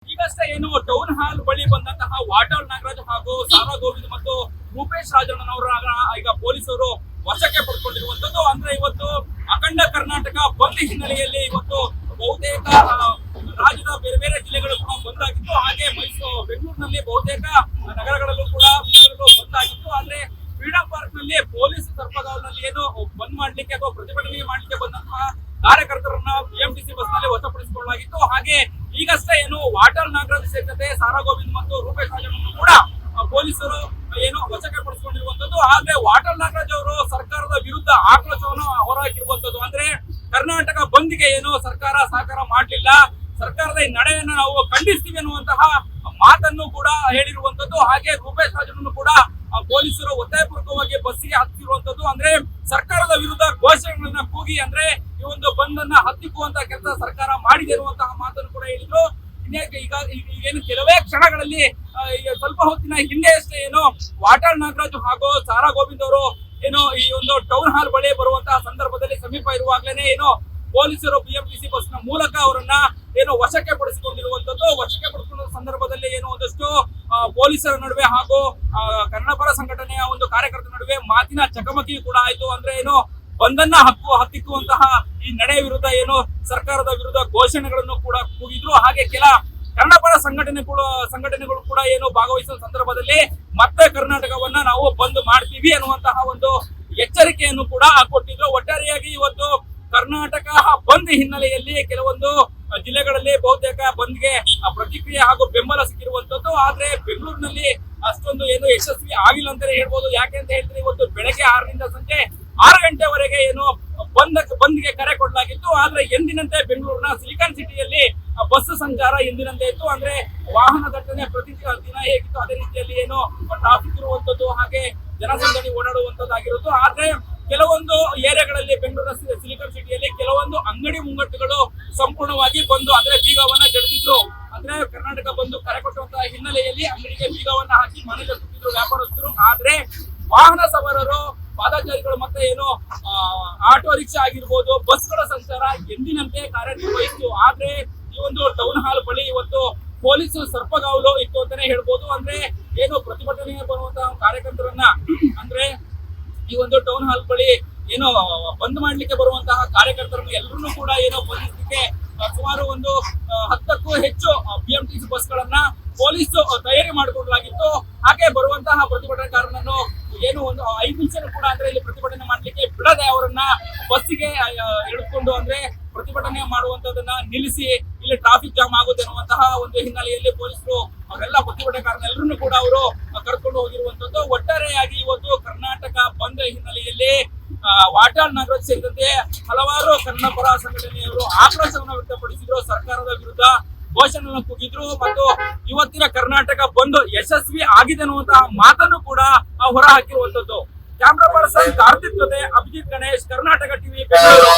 ಈಗಷ್ಟೇ ಏನು town hall ಬಳಿ ಬಂದಂತಹ ವಾಟಾಳ್ ನಾಗರಾಜ್ ಹಾಗೂ ಸಾರಾ ಗೋವಿಂದ್ ಮತ್ತು ರೂಪೇಶ್ ರಾಜಣ್ಣನವರ ಈಗ ಪೊಲೀಸರು ವಶಕ್ಕೆ ಪಡ್ಕೊಂಡಿರುವಂತದ್ದು. ಅಂದ್ರೆ ಇವತ್ತು ಅಖಂಡ ಕರ್ನಾಟಕ ಬಂದ್ ಹಿನ್ನೆಲೆಯಲ್ಲಿ ಇವತ್ತು ಬಹುತೇಕ ರಾಜ್ಯದ ಬೇರೆ ಬೇರೆ ಜಿಲ್ಲೆಗಳು ಕೂಡ ಬಂದ್ ಆಗಿತ್ತು. ಹಾಗೆ ಬೆಂಗಳೂರಿನಲ್ಲಿ ಬಹುತೇಕ ನಗರಗಳಲ್ಲೂ ಕೂಡ ಬಂದ್ ಆಗಿತ್ತು. ಆದ್ರೆ ಫ್ರೀಡಂ ಪಾರ್ಕ್ ನಲ್ಲಿ ಪೊಲೀಸ್ ಸರ್ಪಗಾವಲಿನಲ್ಲಿ ಏನು ಬಂದ್ ಮಾಡ್ಲಿಕ್ಕೆ ಅಥವಾ ಪ್ರತಿಭಟನೆ ಮಾಡ್ಲಿಕ್ಕೆ ಬಂದಂತಹ ಕಾರ್ಯಕರ್ತರನ್ನ ಬಿಎಂಟಿಸಿ ಬಸ್ ನಲ್ಲಿ ವಶಪಡಿಸಿಕೊಳ್ಳಲಾಗಿತ್ತು. ಹಾಗೆ ಈಗಷ್ಟೇ ಏನು ವಾಟಾಳ್ ನಾಗರಾಜ್ ಸೇರಿದಂತೆ ಸಾರಾ ಗೋವಿಂದ್ ಮತ್ತು ರೂಪೇಶ್ ರಾಜಣ್ಣನ್ನು ಕೂಡ ಪೊಲೀಸರು ಏನು ವಶಕ್ಕೆ ಪಡಿಸಿಕೊಂಡಿರುವಂತದ್ದು. ಆದ್ರೆ ವಾಟಾಳ್ ನಾಗರಾಜ್ ಅವರು ಸರ್ಕಾರದ ವಿರುದ್ಧ ಆಕ್ರೋಶವನ್ನು ಹೊರಹಾಕಿರುವಂತದ್ದು. ಅಂದ್ರೆ ಕರ್ನಾಟಕ ಬಂದ್ಗೆ ಏನು ಸರ್ಕಾರ ಸಹಕಾರ ಮಾಡಲಿಲ್ಲ, ಸರ್ಕಾರದ ಈ ನಡೆಯನ್ನು ನಾವು ಖಂಡಿಸ್ತೀವಿ ಅನ್ನುವಂತಹ ಮಾತನ್ನು ಕೂಡ ಹೇಳಿರುವಂತದ್ದು. ಹಾಗೆ ರೂಪೇಶ್ ರಾಜಣ್ಣನ್ನು ಕೂಡ ಪೊಲೀಸರು ಒತ್ತಾಯಪೂರ್ವಕವಾಗಿ ಬಸ್ಸಿಗೆ ಹತ್ತಿರುವಂತದ್ದು. ಅಂದ್ರೆ ಸರ್ಕಾರದ ವಿರುದ್ಧ ಘೋಷಣೆಗಳನ್ನ ಕೂಗಿ ಅಂದ್ರೆ ಈ ಒಂದು ಬಂದ್ ಅನ್ನ ಹತ್ತಿಕ್ಕುವಂತ ಕೆಲಸ ಸರ್ಕಾರ ಮಾಡಿದೆ ಇರುವಂತಹ ಮಾತನ್ನು ಕೂಡ ಹೇಳಿದ್ರು. ಈಗ ಏನು ಕೆಲವೇ ಕ್ಷಣಗಳಲ್ಲಿ ಸ್ವಲ್ಪ ಹೊತ್ತಿನ ಹಿಂದೆ ಅಷ್ಟೇ ಏನು ವಾಟಾಳ್ ನಾಗರಾಜ್ ಹಾಗೂ ಸಾರಾ ಗೋವಿಂದ್ ಅವರು ಏನು ಈ ಒಂದು ಟೌನ್ ಹಾಲ್ ಬಳಿ ಬರುವಂತಹ ಸಂದರ್ಭದಲ್ಲಿ ಸಮೀಪ ಇರುವಾಗಲೇ ಏನು ಪೊಲೀಸರು ಬಿಎಂಟಿಸಿ ಬಸ್ ನ ಮೂಲಕ ಅವರನ್ನ ಏನು ವಶಕ್ಕೆ ಪಡಿಸಿಕೊಂಡಿರುವಂತದ್ದು. ವಶಕ್ಕೆ ಪಡಿಸಿಕೊಂಡ ಸಂದರ್ಭದಲ್ಲಿ ಏನು ಒಂದಷ್ಟು ಪೊಲೀಸರ ನಡುವೆ ಹಾಗೂ ಕನ್ನಡಪರ ಸಂಘಟನೆಯ ಒಂದು ಕಾರ್ಯಕರ್ತರ ನಡುವೆ ಮಾತಿನ ಚಕಮಕಿ ಕೂಡ ಆಯ್ತು. ಅಂದ್ರೆ ಏನು ಬಂದನ್ನ ಹತ್ತಿಕ್ಕುವಂತಹ ಈ ನಡೆ ವಿರುದ್ಧ ಏನು ಸರ್ಕಾರದ ವಿರುದ್ಧ ಘೋಷಣೆಗಳನ್ನು ಕೂಡ ಕೂಗಿದ್ರು. ಹಾಗೆ ಕೆಲ ಕನ್ನಡಪರ ಸಂಘಟನೆಗಳು ಕೂಡ ಏನು ಭಾಗವಹಿಸುವ ಸಂದರ್ಭದಲ್ಲಿ ಮತ್ತೆ ಕರ್ನಾಟಕವನ್ನ ನಾವು ಬಂದ್ ಮಾಡ್ತೀವಿ ಅನ್ನುವಂತಹ ಒಂದು ಎಚ್ಚರಿಕೆಯನ್ನು ಕೂಡ ಕೊಟ್ಟಿದ್ರು. ಒಟ್ಟಾರೆಯಾಗಿ ಇವತ್ತು ಕರ್ನಾಟಕ ಬಂದ್ ಹಿನ್ನೆಲೆಯಲ್ಲಿ ಕೆಲವೊಂದು ಜಿಲ್ಲೆಗಳಲ್ಲಿ ಬಹುತೇಕ ಬಂದ್ಗೆ ಪ್ರತಿಕ್ರಿಯೆ ಹಾಗೂ ಬೆಂಬಲ ಸಿಕ್ಕಿರುವಂತದ್ದು. ಆದ್ರೆ ಬೆಂಗಳೂರಿನಲ್ಲಿ ಅಷ್ಟೊಂದು ಏನು ಯಶಸ್ವಿ ಆಗಿಲ್ಲ ಅಂತಾನೆ ಹೇಳ್ಬೋದು. ಯಾಕೆ ಅಂತ ಹೇಳಿದ್ರೆ ಇವತ್ತು ಬೆಳಗ್ಗೆ 6 ರಿಂದ ಸಂಜೆ 6 ಗಂಟೆವರೆಗೆ ಏನು ಬಂದ್ಗೆ ಕರೆ ಕೊಡಲಾಗಿತ್ತು. ಆದ್ರೆ ಎಂದಿನಂತೆ ಬೆಂಗಳೂರಿನ ಸಿಲಿಕಾನ್ ಸಿಟಿಯಲ್ಲಿ ಬಸ್ ಸಂಚಾರ ಎಂದಿನಂತೆ ಇತ್ತು. ಅಂದ್ರೆ ವಾಹನ ದಟ್ಟಣೆ ಪ್ರತಿ ದಿನ ಹೇಗಿತ್ತು ಅದೇ ರೀತಿಯಲ್ಲಿ ಏನು ಟ್ರಾಫಿಕ್ ಇರುವಂತದ್ದು, ಹಾಗೆ ಜನಸಂದಣಿ ಓಡಾಡುವಂತದ್ದಾಗಿರುತ್ತು. ಆದ್ರೆ ಕೆಲವೊಂದು ಏರಿಯಾಗಳಲ್ಲಿ ಬೆಂಗಳೂರಿನ ಸಿಲಿಕಾನ್ ಸಿಟಿಯಲ್ಲಿ ಕೆಲವೊಂದು ಅಂಗಡಿ ಮುಂಗಟ್ಟುಗಳು ಸಂಪೂರ್ಣವಾಗಿ ಬಂದು ಅಂದ್ರೆ ಬೀಗವನ್ನ ಜಡಿದಿದ್ರು. ಅಂದ್ರೆ ಕರ್ನಾಟಕ ಬಂದು ಕರೆ ಕೊಟ್ಟಂತಹ ಹಿನ್ನೆಲೆಯಲ್ಲಿ ಅಂಗಡಿಗೆ ಬೀಗವನ್ನ ಹಾಕಿ ಮನೆಗೆ ಕೂತಿದ್ರು ವ್ಯಾಪಾರಸ್ಥರು. ಆದ್ರೆ ವಾಹನ ಸವಾರರು, ಪಾದಚಾರಿಗಳು ಮತ್ತೆ ಏನು ಆಟೋ ರಿಕ್ಷಾ ಆಗಿರ್ಬೋದು, ಬಸ್ಗಳ ಸಂಚಾರ ಎಂದಿನಂತೆ ಕಾರ್ಯನಿರ್ವಹಿಸಿತು. ಆದ್ರೆ ಈ ಒಂದು ಟೌನ್ ಹಾಲ್ ಬಳಿ ಇವತ್ತು ಪೊಲೀಸ್ ಸರ್ಪಗಾವಲು ಇತ್ತು ಅಂತಾನೆ ಹೇಳ್ಬೋದು. ಅಂದ್ರೆ ಏನು ಪ್ರತಿಭಟನೆಗೆ ಬರುವಂತಹ ಕಾರ್ಯಕರ್ತರನ್ನ ಅಂದ್ರೆ ಈ ಒಂದು ಟೌನ್ ಹಾಲ್ ಬಳಿ ಏನು ಬಂದ್ ಮಾಡ್ಲಿಕ್ಕೆ ಬರುವಂತಹ ಕಾರ್ಯಕರ್ತರನ್ನು ಎಲ್ಲರನ್ನೂ ಕೂಡ ಏನೋ ಬಂಧಿಸಲಿಕ್ಕೆ ಸುಮಾರು ಒಂದು 10ಕ್ಕೂ ಹೆಚ್ಚು ಬಿಎಂಟಿಸಿ ಬಸ್ಗಳನ್ನ ಪೊಲೀಸ್ ತಯಾರಿ ಮಾಡಿಕೊಳ್ಳಲಾಗಿತ್ತು. ಹಾಗೆ ಬರುವಂತಹ ಪ್ರತಿಭಟನಾಕಾರನನ್ನು ಏನು ಒಂದು 5 ನಿಮಿಷ ಕೂಡ ಅಂದ್ರೆ ಇಲ್ಲಿ ಪ್ರತಿಭಟನೆ ಮಾಡ್ಲಿಕ್ಕೆ ಬಿಡದೆ ಅವರನ್ನ ಬಸ್ಸಿಗೆ ಎಳೆದುಕೊಂಡು ಅಂದ್ರೆ ಪ್ರತಿಭಟನೆ ಮಾಡುವಂತದನ್ನ ನಿಲ್ಲಿಸಿ ಇಲ್ಲಿ ಟ್ರಾಫಿಕ್ ಜಾಮ್ ಆಗುತ್ತೆ ಅನ್ನುವಂತಹ ಒಂದು ಹಿನ್ನೆಲೆಯಲ್ಲಿ ಪೊಲೀಸರು ಅವರೆಲ್ಲ ಪ್ರತಿಭಟನಾಕಾರನೆಲ್ಲರನ್ನೂ ಕೂಡ ಅವರು ಕರ್ಕೊಂಡು ಹೋಗಿರುವಂತದ್ದು. ಒಟ್ಟಾರೆಯಾಗಿ ಇವತ್ತು ಕರ್ನಾಟಕ ಬಂದ್ ಹಿನ್ನೆಲೆಯಲ್ಲಿ ವಾಟಾಳ್ ನಾಗರಾಜ್ ಸೇರಿದಂತೆ ಹಲವಾರು ಕನ್ನಡಪರ ಸಂಘಟನೆಯವರು ಆಕ್ರೋಶವನ್ನು ವ್ಯಕ್ತಪಡಿಸಿದ್ರು, ಸರ್ಕಾರದ ವಿರುದ್ಧ ಘೋಷಣೆಯನ್ನು ಕೂಗಿದ್ರು ಮತ್ತು ಇವತ್ತಿನ ಕರ್ನಾಟಕ ಬಂದ್ ಯಶಸ್ವಿ ಆಗಿದೆ ಅನ್ನುವಂತಹ ಮಾತನ್ನು ಕೂಡ ಹೊರ ಹಾಕಿರುವಂತದ್ದು. ಕ್ಯಾಮ್ರಾ ಪರ್ಸನ್ ಕಾರ್ತಿಕ್ ಜೊತೆ ಅಭಿಜಿತ್ ಗಣೇಶ್, ಕರ್ನಾಟಕ ಟಿವಿ, ಬೆಂಗಳೂರು.